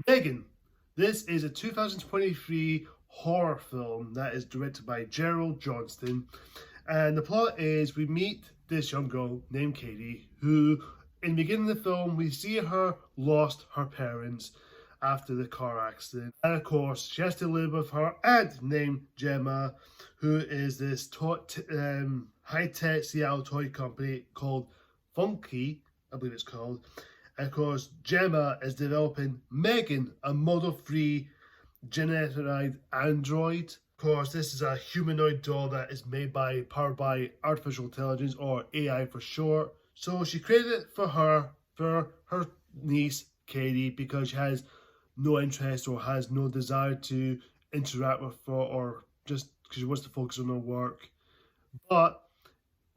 Megan. This is a 2023 horror film that is directed by Gerald Johnston. And the plot is we meet this young girl named Katie, who in the beginning of the film, we see her lost her parents after the car accident. And of course, she has to live with her aunt named Gemma, who is this high-tech Seattle toy company called Funky, I believe it's called. And of course, Gemma is developing Megan, a model-free generated android. Of course, this is a humanoid doll that is powered by artificial intelligence, or AI for short. So she created it for her niece, Katie, because she has no interest or has no desire to interact with her, or just because she wants to focus on her work. But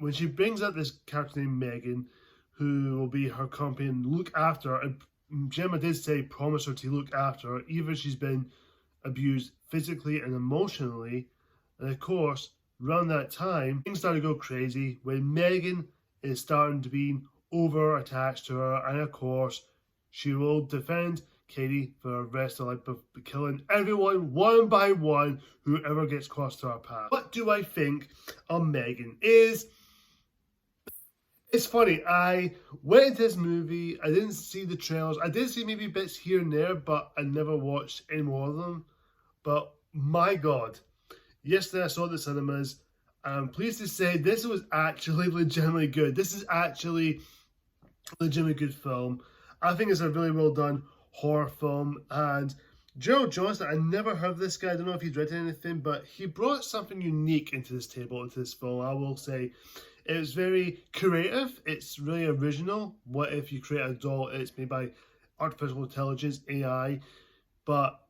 when she brings up this character named Megan, who will be her companion, look after her, and Gemma did say promise her to look after her, even if she's been abused physically and emotionally. And of course, around that time, things start to go crazy when Megan is starting to be over attached to her, and of course, she will defend Katie for the rest of her life, by killing everyone one by one whoever gets close to her path. What do I think of Megan? It's funny, I went into this movie, I didn't see the trailers, I did see maybe bits here and there, but I never watched any more of them. But my God, yesterday I saw it at the cinemas, and I'm pleased to say this was actually legitimately good. This is actually a legitimately good film. I think it's a really well done horror film, and Gerald Johnston, I never heard of this guy, I don't know if he's written anything, but he brought something unique into this film, I will say. It's very creative, it's really original. What if you create a doll, it's made by artificial intelligence, AI, but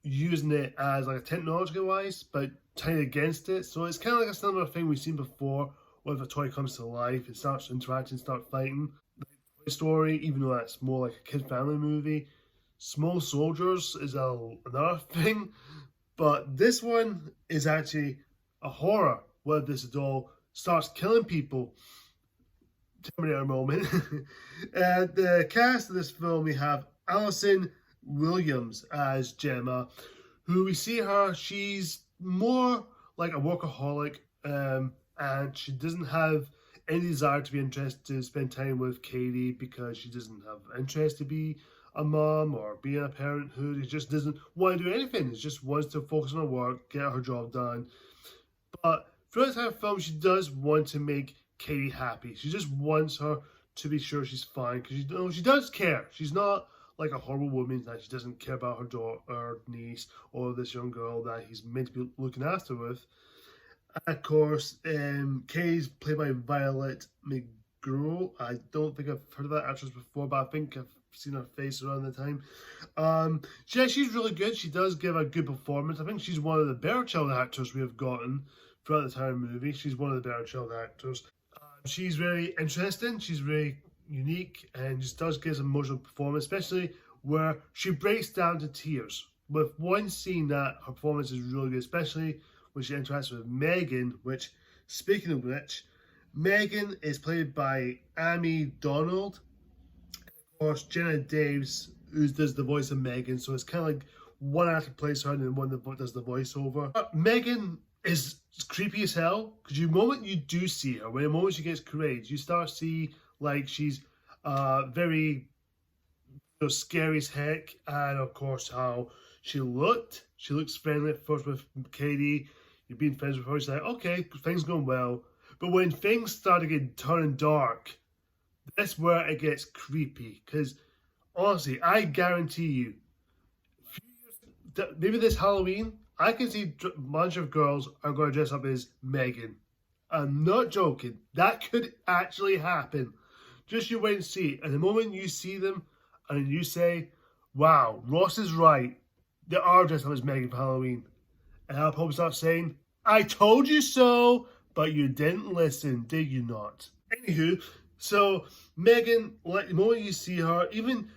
using it as like a technological wise, but tying against it. So it's kind of like a similar thing we've seen before, where if a toy comes to life, it starts interacting, start fighting. Like Toy Story, even though that's more like a kid family movie. Small Soldiers is another thing, but this one is actually a horror, where this doll starts killing people. Terminator moment. And the cast of this film, we have Allison Williams as Gemma, who we see her, she's more like a workaholic, and she doesn't have any desire to be interested to spend time with Katie, because she doesn't have interest to be a mom or being a parenthood. She just doesn't want to do anything. She just wants to focus on her work, get her job done. But throughout the entire film, she does want to make Katie happy. She just wants her to be sure she's fine, because she does care. She's not like a horrible woman that she doesn't care about her daughter, or niece, or this young girl that he's meant to be looking after with. And of course, Katie's played by Violet McGraw. I don't think I've heard of that actress before, but I think I've seen her face around the time. She's really good. She does give a good performance. I think she's one of the better child actors we have gotten throughout the entire movie. She's one of the better child actors. She's very interesting. She's very unique, and just does give an emotional performance, especially where she breaks down to tears. With one scene that her performance is really good, especially when she interacts with Megan, which, speaking of which, Megan is played by Amy Donald. Of course, Jenna Daves, who does the voice of Megan, so it's kind of like one actor plays her and then one that does the voiceover. Megan is creepy as hell, because the moment you do see her, when the moment she gets created, you start to see like she's very scary as heck. And of course, how she looks friendly at first with Katie. You're being friends with her, she's like, okay, things going well. But when things start to get turning dark, that's where it gets creepy. Because honestly, I guarantee you, maybe this Halloween, I can see a bunch of girls are going to dress up as Megan. I'm not joking. That could actually happen. Just you wait and see. And the moment you see them and you say, wow, Ross is right, they are dressed up as Megan for Halloween. And I'll probably start saying, I told you so, but you didn't listen, did you not? Anywho, so Megan, like the moment you see her, even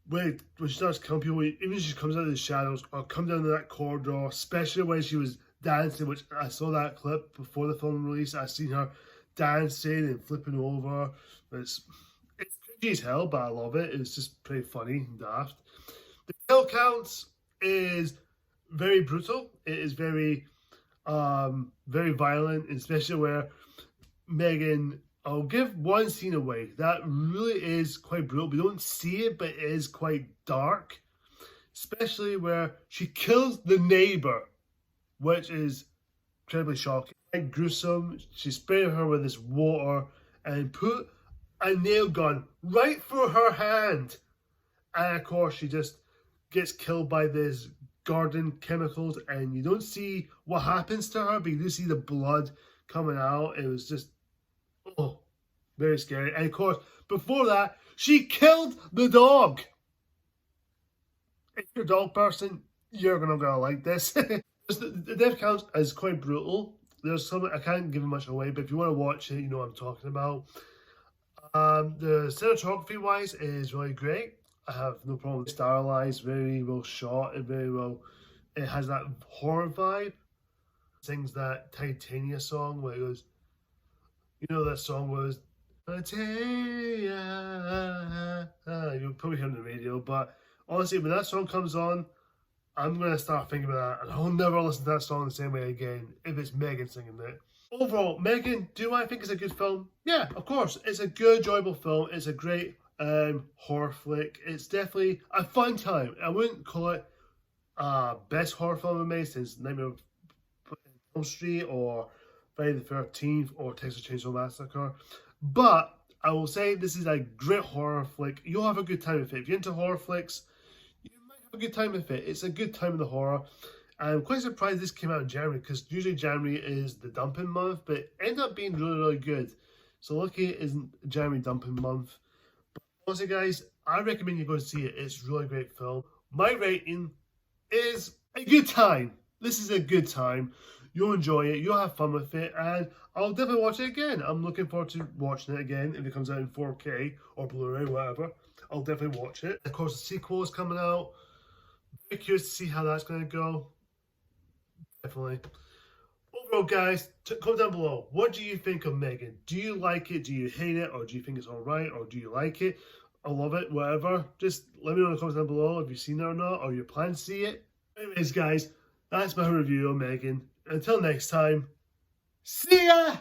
when she starts killing people, even if she comes out of the shadows or comes down to that corridor, especially when she was dancing, which I saw that clip before the film release, I seen her dancing and flipping over. It's cringy as hell, but I love it. It's just pretty funny and daft. The kill counts is very brutal. It is very, very violent, especially where Megan. I'll give one scene away. That really is quite brutal. We don't see it, but it is quite dark. Especially where she kills the neighbor, which is incredibly shocking. Quite gruesome. She sprayed her with this water and put a nail gun right through her hand. And of course, she just gets killed by this garden chemicals, and you don't see what happens to her, but you do see the blood coming out. It was just, oh, very scary. And of course, before that, she killed the dog. If you're a dog person, you're gonna like this. The death count is quite brutal. There's some, I can't give much away, but if you want to watch it, you know what I'm talking about. The cinematography wise is really great. I have no problem. Stylized, very well shot, and very well. It has that horror vibe. Sings that Titania song where it goes, you know, that song was Titania. You'll probably hear it on the radio, but honestly, when that song comes on, I'm going to start thinking about that, and I'll never listen to that song the same way again if it's Megan singing it. Overall, Megan, do I think it's a good film? Yeah, of course. It's a good, enjoyable film. It's a great horror flick. It's definitely a fun time. I wouldn't call it best horror film I've made since Nightmare on Elm Street or Friday the 13th or Texas Chainsaw Massacre. But I will say this is a great horror flick. You'll have a good time with it. If you're into horror flicks, you might have a good time with it. It's a good time in the horror. I'm quite surprised this came out in January, because usually January is the dumping month, but it ended up being really, really good. So lucky it isn't January dumping month. But honestly, guys, I recommend you go and see it. It's a really great film. My rating is a good time. This is a good time. You'll enjoy it. You'll have fun with it, and I'll definitely watch it again. I'm looking forward to watching it again if it comes out in 4K or Blu-ray, whatever. I'll definitely watch it. Of course, the sequel is coming out. Very curious to see how that's going to go. Definitely. Overall, guys, comment down below. What do you think of Megan? Do you like it? Do you hate it? Or do you think it's alright? Or do you like it? I love it, whatever. Just let me know in the comments down below if you've seen it or not, or you plan to see it. Anyways, guys, that's my review of Megan. Until next time, see ya!